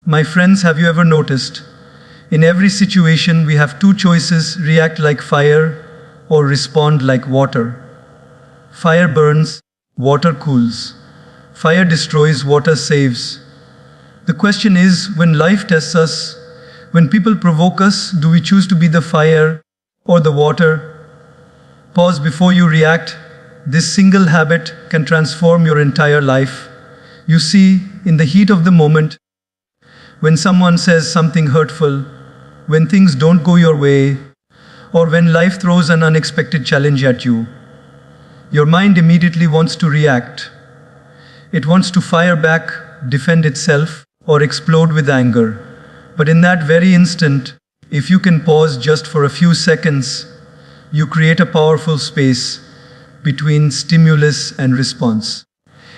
My friends, have you ever noticed? In every situation, we have two choices: react like fire or respond like water. Fire burns, water cools. Fire destroys, water saves. The question is, when life tests us, when people provoke us, do we choose to be the fire or the water? Pause before you react. This single habit can transform your entire life. You see, in the heat of the moment, when someone says something hurtful, when things don't go your way, or when life throws an unexpected challenge at you, your mind immediately wants to react. It wants to fire back, defend itself, or explode with anger. But in that very instant, if you can pause just for a few seconds, you create a powerful space between stimulus and response.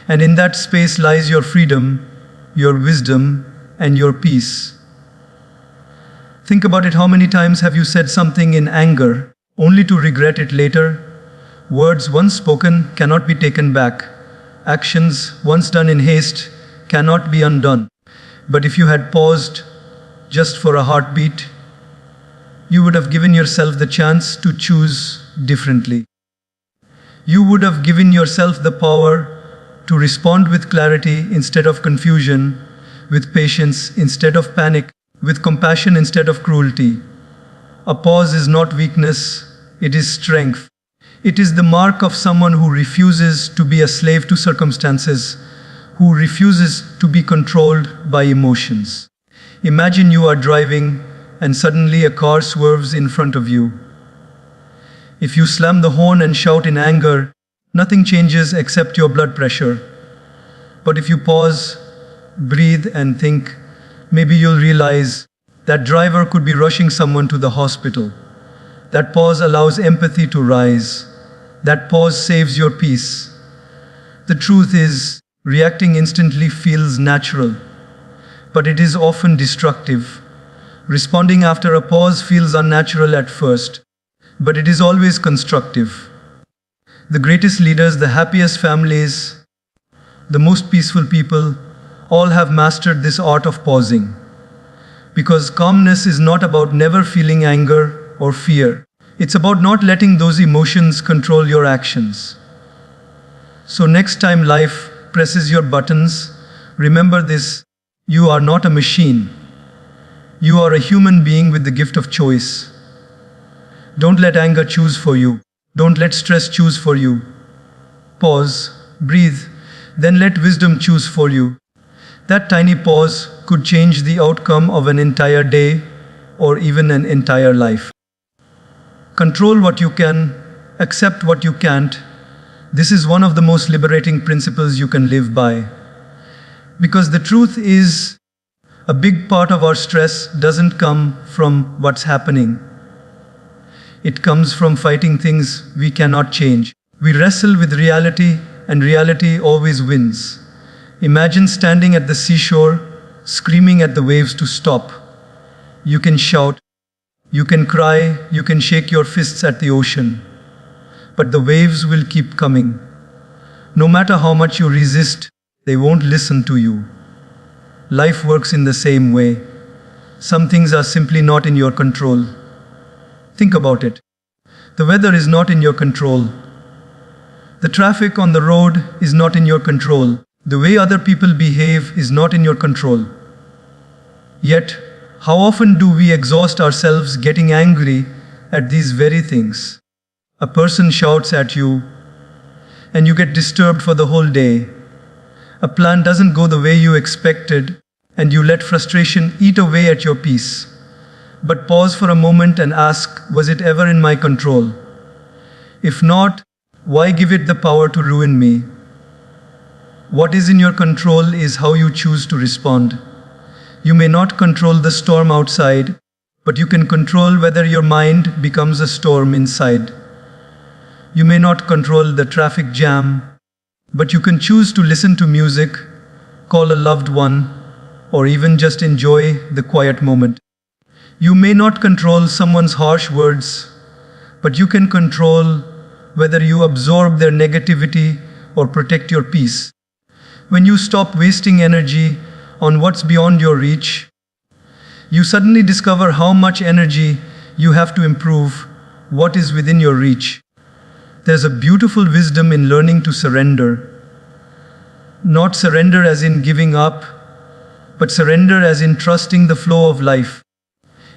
And in that space lies your freedom, your wisdom, and your peace. Think about it. How many times have you said something in anger, only to regret it later? Words once spoken cannot be taken back. Actions once done in haste cannot be undone. But if you had paused just for a heartbeat, you would have given yourself the chance to choose differently. You would have given yourself the power to respond with clarity instead of confusion, with patience instead of panic, with compassion instead of cruelty. A pause is not weakness, it is strength. It is the mark of someone who refuses to be a slave to circumstances, who refuses to be controlled by emotions. Imagine you are driving and suddenly a car swerves in front of you. If you slam the horn and shout in anger, nothing changes except your blood pressure. But if you pause, breathe and think, maybe you'll realize that driver could be rushing someone to the hospital. That pause allows empathy to rise. That pause saves your peace. The truth is, reacting instantly feels natural, but it is often destructive. Responding after a pause feels unnatural at first, but it is always constructive. The greatest leaders, the happiest families, the most peaceful people, all have mastered this art of pausing. Because calmness is not about never feeling anger or fear. It's about not letting those emotions control your actions. So next time life presses your buttons, remember this: you are not a machine. You are a human being with the gift of choice. Don't let anger choose for you. Don't let stress choose for you. Pause, breathe, then let wisdom choose for you. That tiny pause could change the outcome of an entire day or even an entire life. Control what you can, accept what you can't. This is one of the most liberating principles you can live by. Because the truth is, a big part of our stress doesn't come from what's happening. It comes from fighting things we cannot change. We wrestle with reality, and reality always wins. Imagine standing at the seashore, screaming at the waves to stop. You can shout, you can cry, you can shake your fists at the ocean. But the waves will keep coming. No matter how much you resist, they won't listen to you. Life works in the same way. Some things are simply not in your control. Think about it. The weather is not in your control. The traffic on the road is not in your control. The way other people behave is not in your control. Yet, how often do we exhaust ourselves getting angry at these very things? A person shouts at you, and you get disturbed for the whole day. A plan doesn't go the way you expected, and you let frustration eat away at your peace. But pause for a moment and ask, was it ever in my control? If not, why give it the power to ruin me? What is in your control is how you choose to respond. You may not control the storm outside, but you can control whether your mind becomes a storm inside. You may not control the traffic jam, but you can choose to listen to music, call a loved one, or even just enjoy the quiet moment. You may not control someone's harsh words, but you can control whether you absorb their negativity or protect your peace. When you stop wasting energy on what's beyond your reach, you suddenly discover how much energy you have to improve what is within your reach. There's a beautiful wisdom in learning to surrender. Not surrender as in giving up, but surrender as in trusting the flow of life.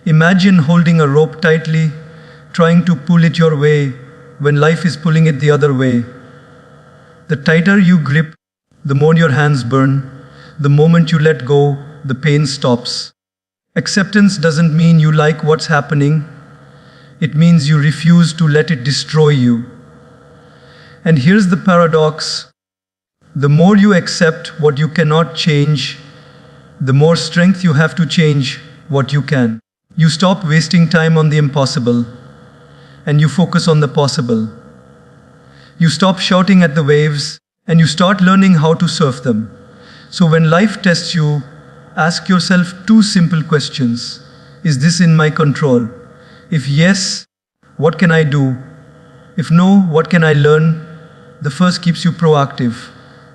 Imagine holding a rope tightly, trying to pull it your way when life is pulling it the other way. The tighter you grip, the more your hands burn. The moment you let go, the pain stops. Acceptance doesn't mean you like what's happening. It means you refuse to let it destroy you. And here's the paradox. The more you accept what you cannot change, the more strength you have to change what you can. You stop wasting time on the impossible, and you focus on the possible. You stop shouting at the waves, and you start learning how to surf them. So when life tests you, ask yourself two simple questions. Is this in my control? If yes, what can I do? If no, what can I learn? The first keeps you proactive.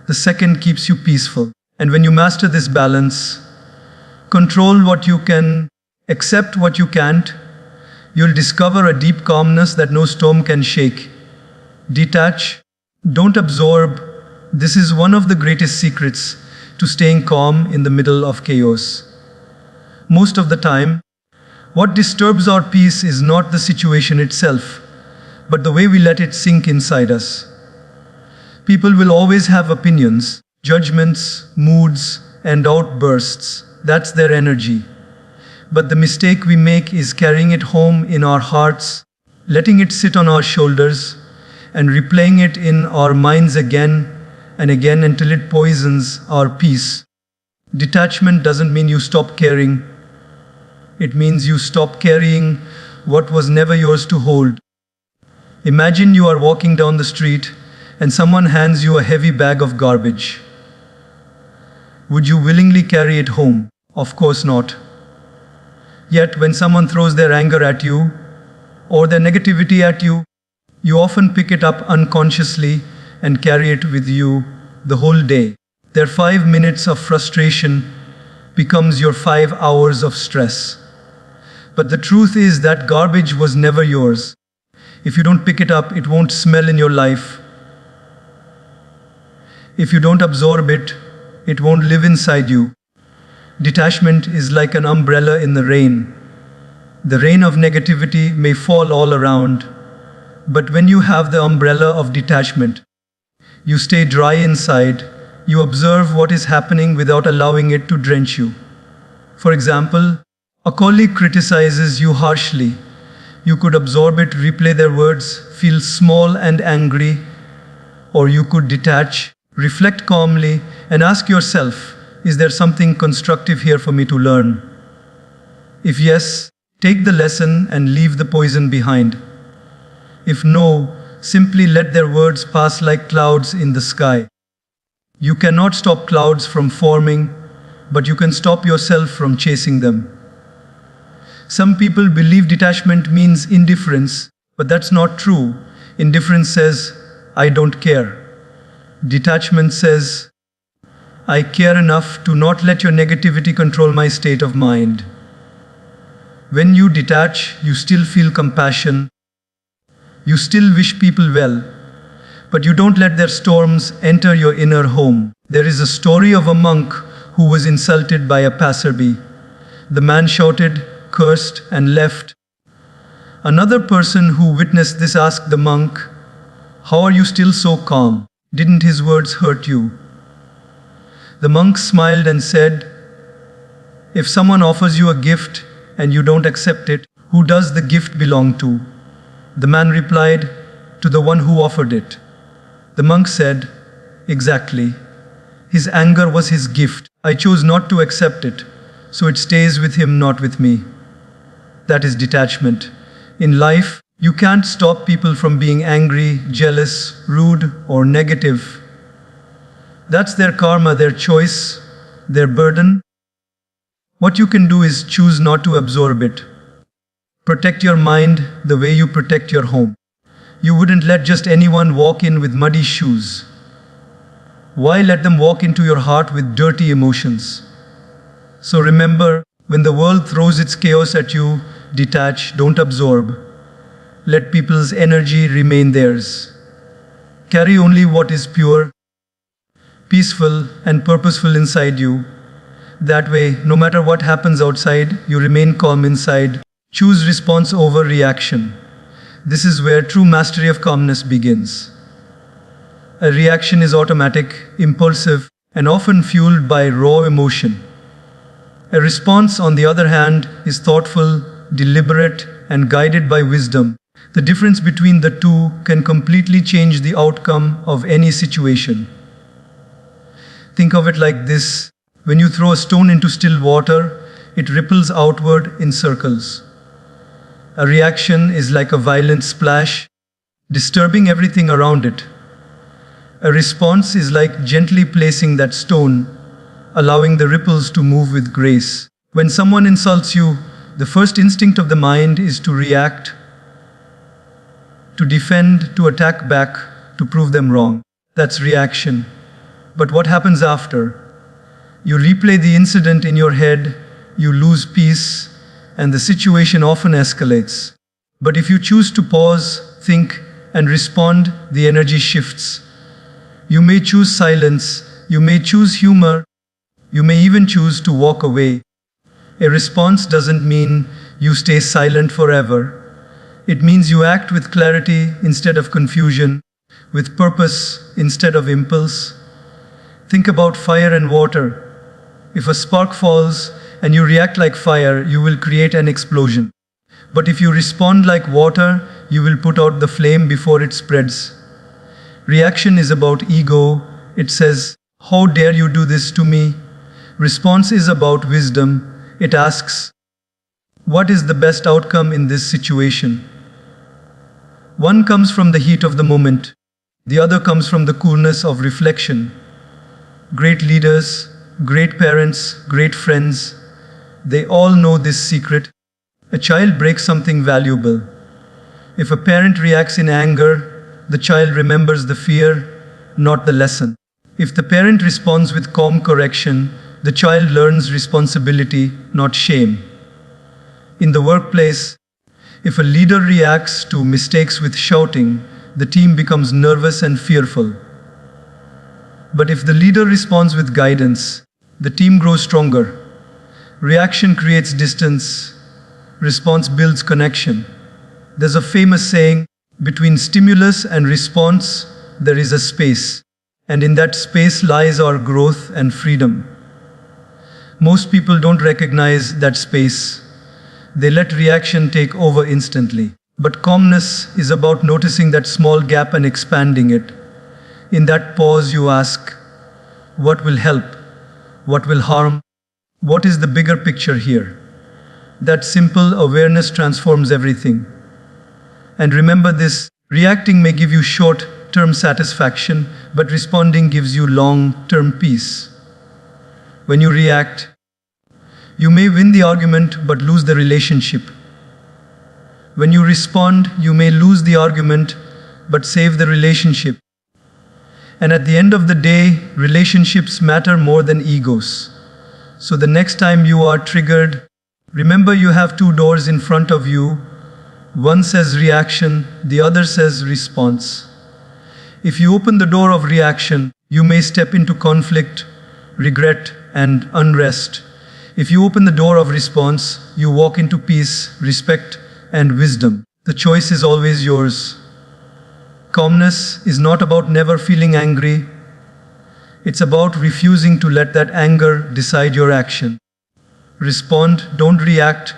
The second keeps you peaceful. And when you master this balance, control what you can, accept what you can't, you'll discover a deep calmness that no storm can shake. Detach, don't absorb. This is one of the greatest secrets to staying calm in the middle of chaos. Most of the time, what disturbs our peace is not the situation itself, but the way we let it sink inside us. People will always have opinions, judgments, moods, and outbursts. That's their energy. But the mistake we make is carrying it home in our hearts, letting it sit on our shoulders, and replaying it in our minds again and again until it poisons our peace. Detachment doesn't mean you stop caring. It means you stop carrying what was never yours to hold. Imagine you are walking down the street and someone hands you a heavy bag of garbage. Would you willingly carry it home? Of course not. Yet when someone throws their anger at you or their negativity at you, you often pick it up unconsciously and carry it with you the whole day. Their 5 minutes of frustration becomes your 5 hours of stress. But the truth is that garbage was never yours. If you don't pick it up, it won't smell in your life. If you don't absorb it, it won't live inside you. Detachment is like an umbrella in the rain. The rain of negativity may fall all around, but when you have the umbrella of detachment, you stay dry inside. You observe what is happening without allowing it to drench you. For example, a colleague criticizes you harshly. You could absorb it, replay their words, feel small and angry, or you could detach, reflect calmly, and ask yourself, is there something constructive here for me to learn? If yes, take the lesson and leave the poison behind. If no, simply let their words pass like clouds in the sky. You cannot stop clouds from forming, but you can stop yourself from chasing them. Some people believe detachment means indifference, but that's not true. Indifference says, I don't care. Detachment says, I care enough to not let your negativity control my state of mind. When you detach, you still feel compassion. You still wish people well, but you don't let their storms enter your inner home. There is a story of a monk who was insulted by a passerby. The man shouted, cursed, and left. Another person who witnessed this asked the monk, how are you still so calm? Didn't his words hurt you? The monk smiled and said, if someone offers you a gift and you don't accept it, who does the gift belong to? The man replied, to the one who offered it. The monk said, exactly. His anger was his gift. I chose not to accept it, so it stays with him, not with me. That is detachment. In life, you can't stop people from being angry, jealous, rude, or negative. That's their karma, their choice, their burden. What you can do is choose not to absorb it. Protect your mind the way you protect your home. You wouldn't let just anyone walk in with muddy shoes. Why let them walk into your heart with dirty emotions? So remember, when the world throws its chaos at you, detach, don't absorb. Let people's energy remain theirs. Carry only what is pure, peaceful, and purposeful inside you. That way, no matter what happens outside, you remain calm inside. Choose response over reaction. This is where true mastery of calmness begins. A reaction is automatic, impulsive, and often fueled by raw emotion. A response, on the other hand, is thoughtful, deliberate, and guided by wisdom. The difference between the two can completely change the outcome of any situation. Think of it like this. When you throw a stone into still water, it ripples outward in circles. A reaction is like a violent splash, disturbing everything around it. A response is like gently placing that stone, allowing the ripples to move with grace. When someone insults you, the first instinct of the mind is to react, to defend, to attack back, to prove them wrong. That's reaction. But what happens after? You replay the incident in your head, you lose peace, and the situation often escalates. But if you choose to pause, think, and respond, the energy shifts. You may choose silence, you may choose humor, you may even choose to walk away. A response doesn't mean you stay silent forever. It means you act with clarity instead of confusion, with purpose instead of impulse. Think about fire and water. If a spark falls and you react like fire, you will create an explosion. But if you respond like water, you will put out the flame before it spreads. Reaction is about ego. It says, "How dare you do this to me?" Response is about wisdom. It asks, "What is the best outcome in this situation?" One comes from the heat of the moment. The other comes from the coolness of reflection. Great leaders, great parents, great friends, they all know this secret. A child breaks something valuable. If a parent reacts in anger, the child remembers the fear, not the lesson. If the parent responds with calm correction, the child learns responsibility, not shame. In the workplace, if a leader reacts to mistakes with shouting, the team becomes nervous and fearful. But if the leader responds with guidance, the team grows stronger. Reaction creates distance, response builds connection. There's a famous saying, between stimulus and response, there is a space. And in that space lies our growth and freedom. Most people don't recognize that space. They let reaction take over instantly. But calmness is about noticing that small gap and expanding it. In that pause, you ask, what will help? What will harm? What is the bigger picture here? That simple awareness transforms everything. And remember this, reacting may give you short-term satisfaction, but responding gives you long-term peace. When you react, you may win the argument but lose the relationship. When you respond, you may lose the argument but save the relationship. And at the end of the day, relationships matter more than egos. So the next time you are triggered, remember you have two doors in front of you. One says reaction, the other says response. If you open the door of reaction, you may step into conflict, regret, and unrest. If you open the door of response, you walk into peace, respect, and wisdom. The choice is always yours. Calmness is not about never feeling angry. It's about refusing to let that anger decide your action. Respond, don't react,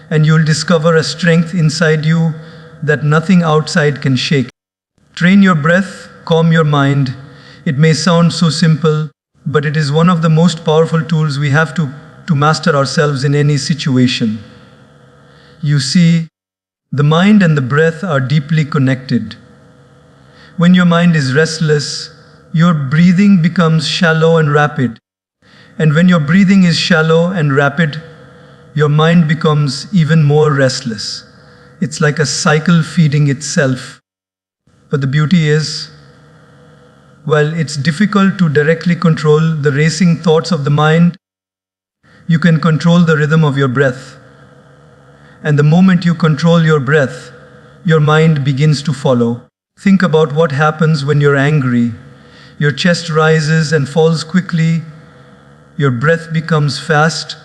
and you'll discover a strength inside you that nothing outside can shake. Train your breath, calm your mind. It may sound so simple, but it is one of the most powerful tools we have to master ourselves in any situation. You see, the mind and the breath are deeply connected. When your mind is restless, your breathing becomes shallow and rapid. And when your breathing is shallow and rapid, your mind becomes even more restless. It's like a cycle feeding itself. But the beauty is, while it's difficult to directly control the racing thoughts of the mind, You can control the rhythm of your breath. And the moment you control your breath, your mind begins to follow. Think about what happens when you're angry. Your chest rises and falls quickly. Your breath becomes fast,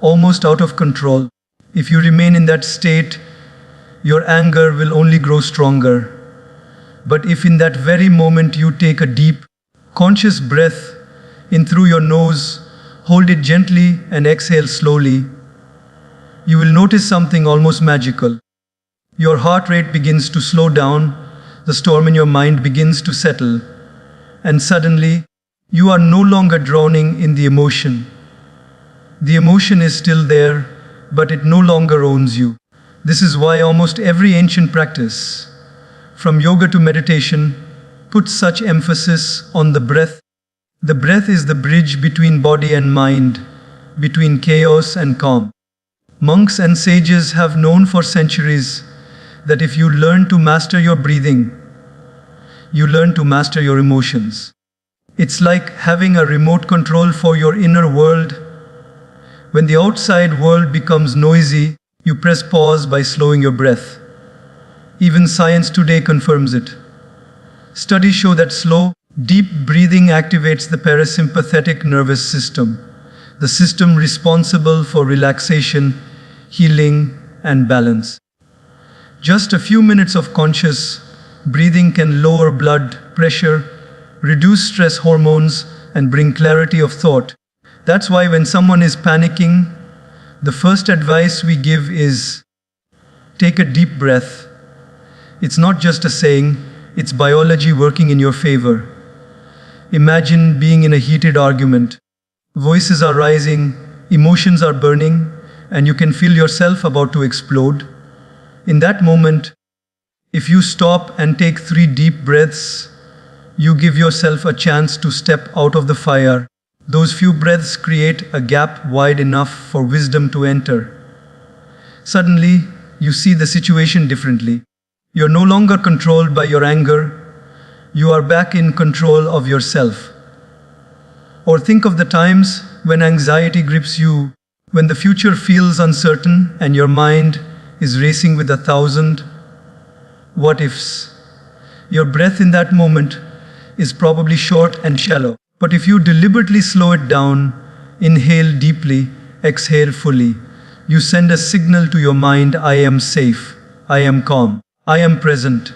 almost out of control. If you remain in that state, your anger will only grow stronger. But if in that very moment you take a deep, conscious breath in through your nose, hold it gently and exhale slowly, you will notice something almost magical. Your heart rate begins to slow down, the storm in your mind begins to settle, and suddenly, you are no longer drowning in the emotion. The emotion is still there, but it no longer owns you. This is why almost every ancient practice, from yoga to meditation, puts such emphasis on the breath. The breath is the bridge between body and mind, between chaos and calm. Monks and sages have known for centuries that if you learn to master your breathing, you learn to master your emotions. It's like having a remote control for your inner world. When the outside world becomes noisy, you press pause by slowing your breath. Even science today confirms it. Studies show that slow, deep breathing activates the parasympathetic nervous system, the system responsible for relaxation, healing, and balance. Just a few minutes of conscious breathing can lower blood pressure, reduce stress hormones, and bring clarity of thought. That's why when someone is panicking, the first advice we give is take a deep breath. It's not just a saying, it's biology working in your favor. Imagine being in a heated argument. Voices are rising, emotions are burning, and you can feel yourself about to explode. In that moment, if you stop and take 3 deep breaths, you give yourself a chance to step out of the fire. Those few breaths create a gap wide enough for wisdom to enter. Suddenly, you see the situation differently. You're no longer controlled by your anger. You are back in control of yourself. Or think of the times when anxiety grips you, when the future feels uncertain and your mind is racing with 1,000 what ifs. Your breath in that moment is probably short and shallow. But if you deliberately slow it down, inhale deeply, exhale fully, you send a signal to your mind, I am safe, I am calm, I am present.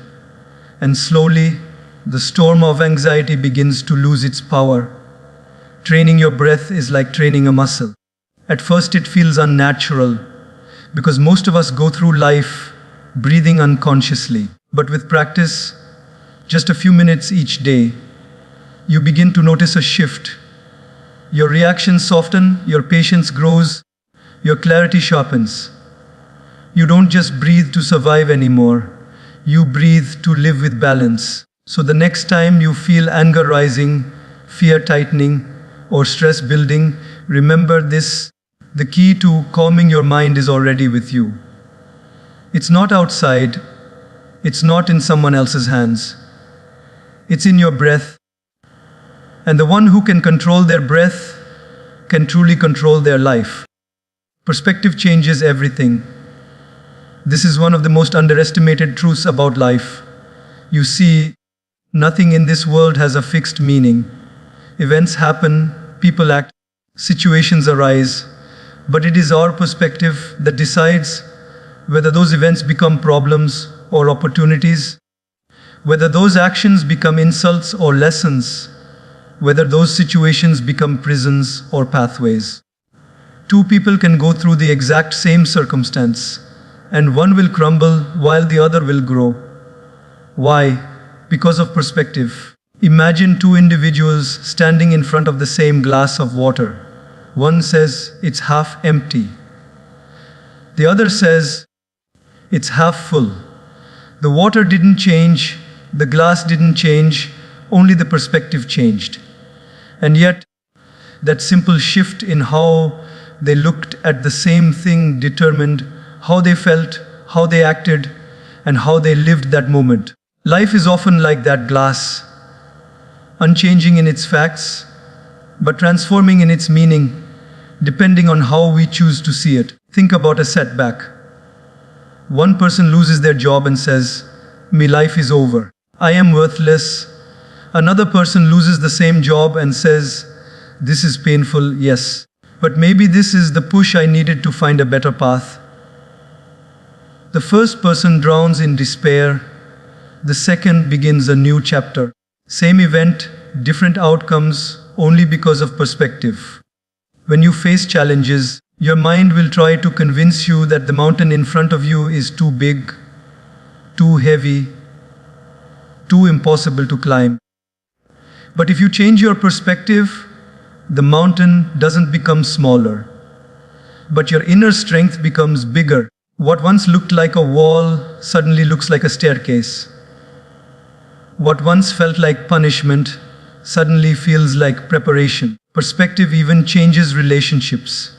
And slowly, the storm of anxiety begins to lose its power. Training your breath is like training a muscle. At first it feels unnatural, because most of us go through life breathing unconsciously. But with practice, just a few minutes each day, you begin to notice a shift. Your reactions soften, your patience grows, your clarity sharpens. You don't just breathe to survive anymore. You breathe to live with balance. So the next time you feel anger rising, fear tightening, or stress building, remember this: the key to calming your mind is already with you. It's not outside, it's not in someone else's hands. It's in your breath. And the one who can control their breath can truly control their life. Perspective changes everything. This is one of the most underestimated truths about life. You see, nothing in this world has a fixed meaning. Events happen, people act, situations arise, but it is our perspective that decides whether those events become problems or opportunities, whether those actions become insults or lessons, whether those situations become prisons or pathways. 2 people can go through the exact same circumstance, and one will crumble while the other will grow. Why? Because of perspective. Imagine 2 individuals standing in front of the same glass of water. One says it's half empty. The other says it's half full. The water didn't change, the glass didn't change, only the perspective changed. And yet, that simple shift in how they looked at the same thing determined how they felt, how they acted, and how they lived that moment. Life is often like that glass, unchanging in its facts, but transforming in its meaning. depending on how we choose to see it. Think about a setback. One person loses their job and says, "My life is over. I am worthless." Another person loses the same job and says, "This is painful, yes. But maybe this is the push I needed to find a better path." The first person drowns in despair. The second begins a new chapter. Same event, different outcomes, only because of perspective. When you face challenges, your mind will try to convince you that the mountain in front of you is too big, too heavy, too impossible to climb. But if you change your perspective, the mountain doesn't become smaller, but your inner strength becomes bigger. What once looked like a wall suddenly looks like a staircase. What once felt like punishment suddenly feels like preparation. Perspective even changes relationships.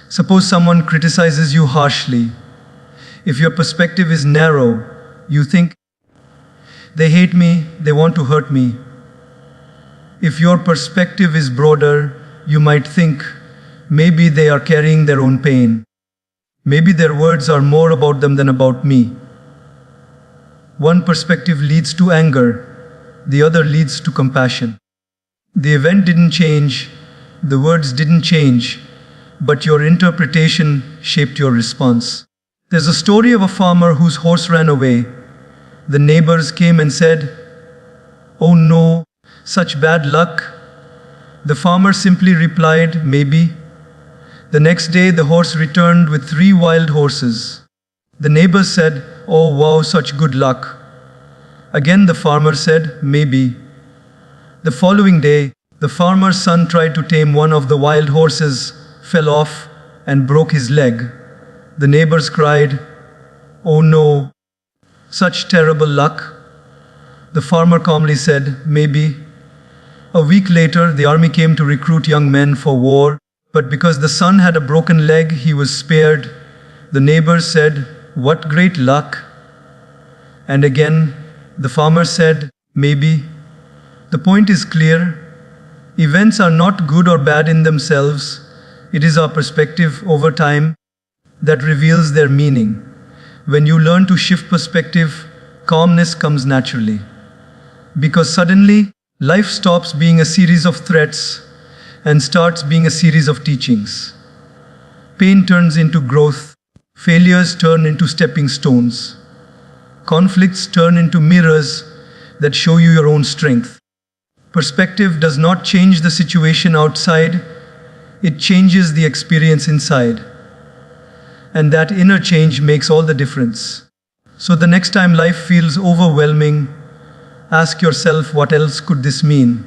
Suppose someone criticizes you harshly. If your perspective is narrow, you think, "They hate me, they want to hurt me." If your perspective is broader, you might think, "Maybe they are carrying their own pain. Maybe their words are more about them than about me." One perspective leads to anger, the other leads to compassion. The event didn't change, the words didn't change, but your interpretation shaped your response. There's a story of a farmer whose horse ran away. The neighbors came and said, "Oh no, such bad luck." The farmer simply replied, "Maybe." The next day, the horse returned with 3 wild horses. The neighbors said, "Oh wow, such good luck." Again, the farmer said, "Maybe." The following day, the farmer's son tried to tame one of the wild horses, fell off, and broke his leg. The neighbors cried, "Oh no, such terrible luck." The farmer calmly said, "Maybe." A week later, the army came to recruit young men for war, but because the son had a broken leg, he was spared. The neighbors said, "What great luck." And again, the farmer said, "Maybe." The point is clear. Events are not good or bad in themselves. It is our perspective over time that reveals their meaning. When you learn to shift perspective, calmness comes naturally. Because suddenly, life stops being a series of threats and starts being a series of teachings. Pain turns into growth. Failures turn into stepping stones. Conflicts turn into mirrors that show you your own strength. Perspective does not change the situation outside, it changes the experience inside. And that inner change makes all the difference. So the next time life feels overwhelming, ask yourself, what else could this mean?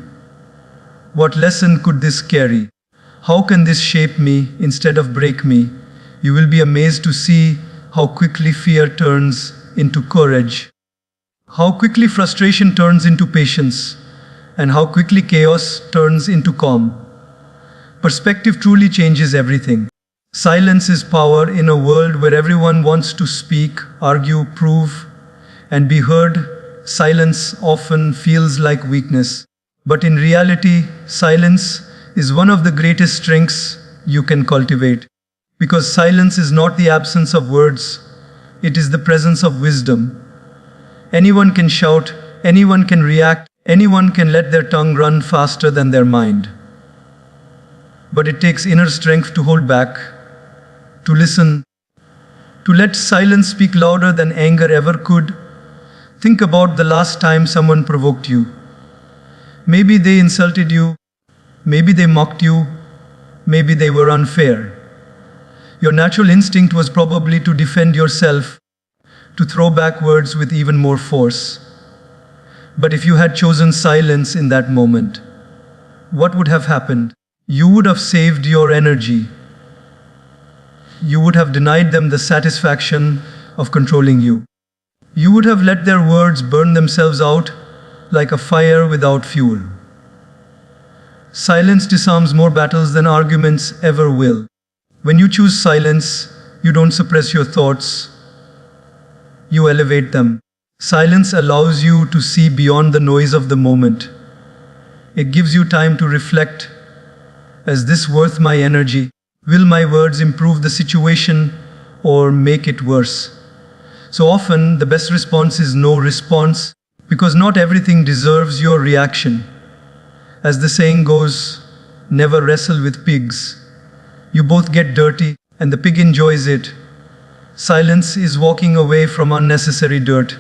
What lesson could this carry? How can this shape me instead of break me? You will be amazed to see how quickly fear turns into courage, how quickly frustration turns into patience, and how quickly chaos turns into calm. Perspective truly changes everything. Silence is power in a world where everyone wants to speak, argue, prove, and be heard. Silence often feels like weakness. But in reality, silence is one of the greatest strengths you can cultivate. Because silence is not the absence of words, it is the presence of wisdom. Anyone can shout, anyone can react, anyone can let their tongue run faster than their mind. But it takes inner strength to hold back, to listen, to let silence speak louder than anger ever could. Think about the last time someone provoked you. Maybe they insulted you, maybe they mocked you, maybe they were unfair. Your natural instinct was probably to defend yourself, to throw back words with even more force. But if you had chosen silence in that moment, what would have happened? You would have saved your energy. You would have denied them the satisfaction of controlling you. You would have let their words burn themselves out like a fire without fuel. Silence disarms more battles than arguments ever will. When you choose silence, you don't suppress your thoughts, you elevate them. Silence allows you to see beyond the noise of the moment. It gives you time to reflect, Is this worth my energy? Will my words improve the situation or make it worse? So often, the best response is no response, because not everything deserves your reaction. As the saying goes, never wrestle with pigs. You both get dirty, and the pig enjoys it. Silence is walking away from unnecessary dirt.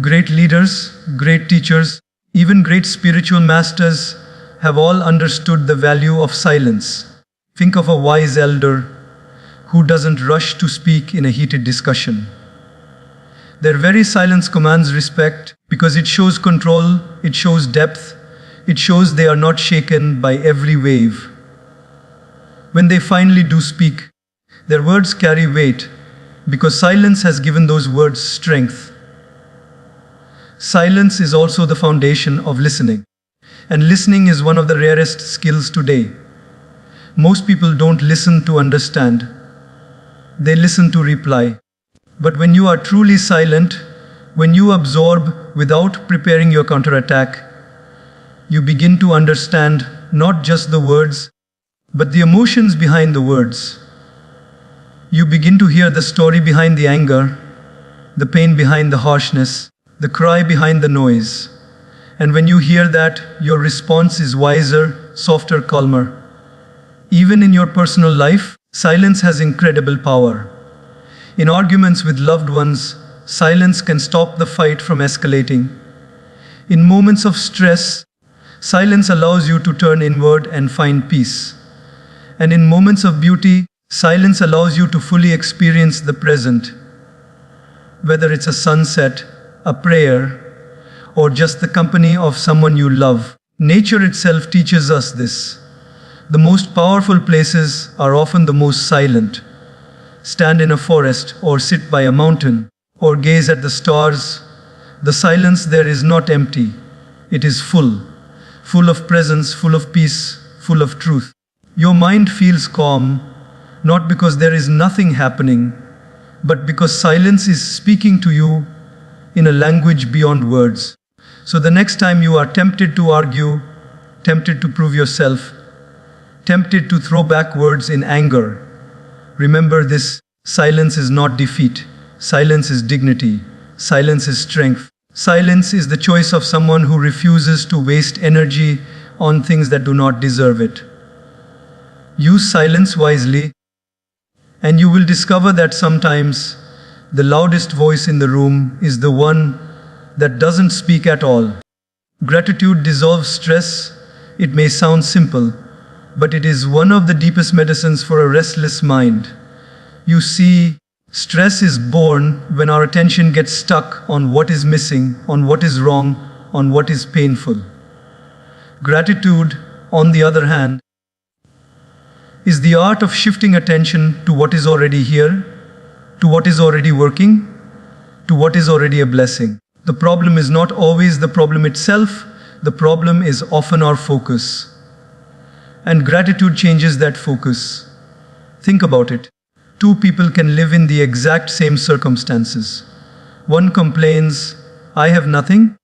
Great leaders, great teachers, even great spiritual masters have all understood the value of silence. Think of a wise elder who doesn't rush to speak in a heated discussion. Their very silence commands respect because it shows control, it shows depth, it shows they are not shaken by every wave. When they finally do speak, their words carry weight because silence has given those words strength. Silence is also the foundation of listening, and listening is one of the rarest skills today. Most people don't listen to understand, they listen to reply. But when you are truly silent, when you absorb without preparing your counterattack, you begin to understand not just the words, but the emotions behind the words. You begin to hear the story behind the anger, the pain behind the harshness, the cry behind the noise. And when you hear that, your response is wiser, softer, calmer. Even in your personal life, silence has incredible power. In arguments with loved ones, silence can stop the fight from escalating. In moments of stress, silence allows you to turn inward and find peace. And in moments of beauty, silence allows you to fully experience the present. Whether it's a sunset, a prayer, or just the company of someone you love, nature itself teaches us this. The most powerful places are often the most silent. Stand in a forest, or sit by a mountain, or gaze at the stars. The silence there is not empty. It is full of presence, full of peace, full of truth. Your mind feels calm, not because there is nothing happening, but because silence is speaking to you in a language beyond words. So the next time you are tempted to argue, tempted to prove yourself, tempted to throw back words in anger, remember this: silence is not defeat. Silence is dignity. Silence is strength. Silence is the choice of someone who refuses to waste energy on things that do not deserve it. Use silence wisely, and you will discover that sometimes the loudest voice in the room is the one that doesn't speak at all. Gratitude dissolves stress. It may sound simple, but it is one of the deepest medicines for a restless mind. You see, stress is born when our attention gets stuck on what is missing, on what is wrong, on what is painful. Gratitude, on the other hand, is the art of shifting attention to what is already here, to what is already working, to what is already a blessing. The problem is not always the problem itself, the problem is often our focus. And gratitude changes that focus. Think about it. Two people can live in the exact same circumstances. One complains, "I have nothing.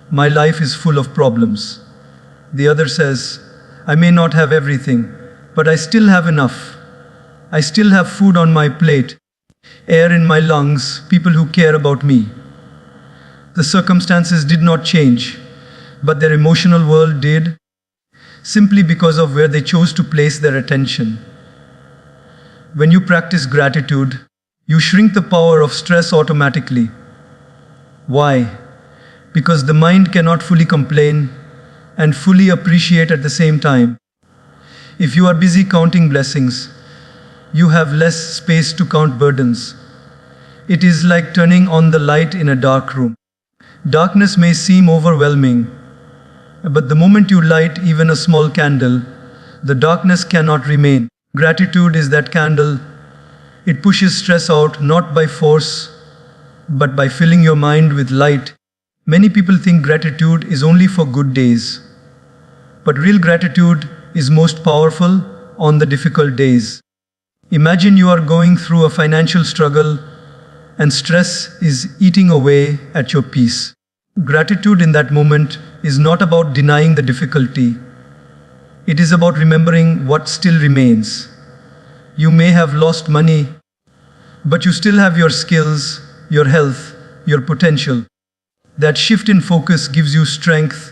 My life is full of problems." The other says, "I may not have everything, but I still have enough. I still have food on my plate, air in my lungs, people who care about me." The circumstances did not change, but their emotional world did, simply because of where they chose to place their attention. When you practice gratitude, you shrink the power of stress automatically. Why? Because the mind cannot fully complain and fully appreciate at the same time. If you are busy counting blessings, you have less space to count burdens. It is like turning on the light in a dark room. Darkness may seem overwhelming, but the moment you light even a small candle, the darkness cannot remain. Gratitude is that candle. It pushes stress out not by force, but by filling your mind with light. Many people think gratitude is only for good days, but real gratitude is most powerful on the difficult days. Imagine you are going through a financial struggle and stress is eating away at your peace. Gratitude in that moment is not about denying the difficulty. It is about remembering what still remains. You may have lost money, but you still have your skills, your health, your potential. That shift in focus gives you strength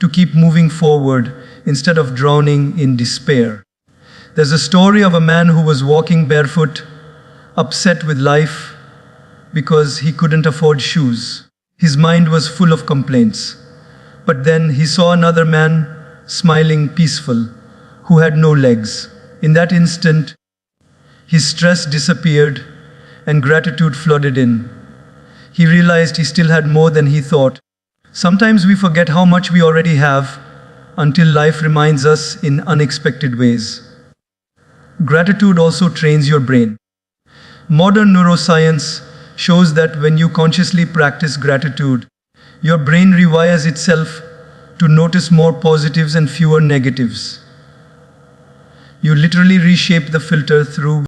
to keep moving forward instead of drowning in despair. There's a story of a man who was walking barefoot, upset with life because he couldn't afford shoes. His mind was full of complaints. But then he saw another man, smiling, peaceful, who had no legs. In that instant, his stress disappeared and gratitude flooded in. He realized he still had more than he thought. Sometimes we forget how much we already have until life reminds us in unexpected ways. Gratitude also trains your brain. Modern neuroscience shows that when you consciously practice gratitude, your brain rewires itself to notice more positives and fewer negatives. You literally reshape the filter through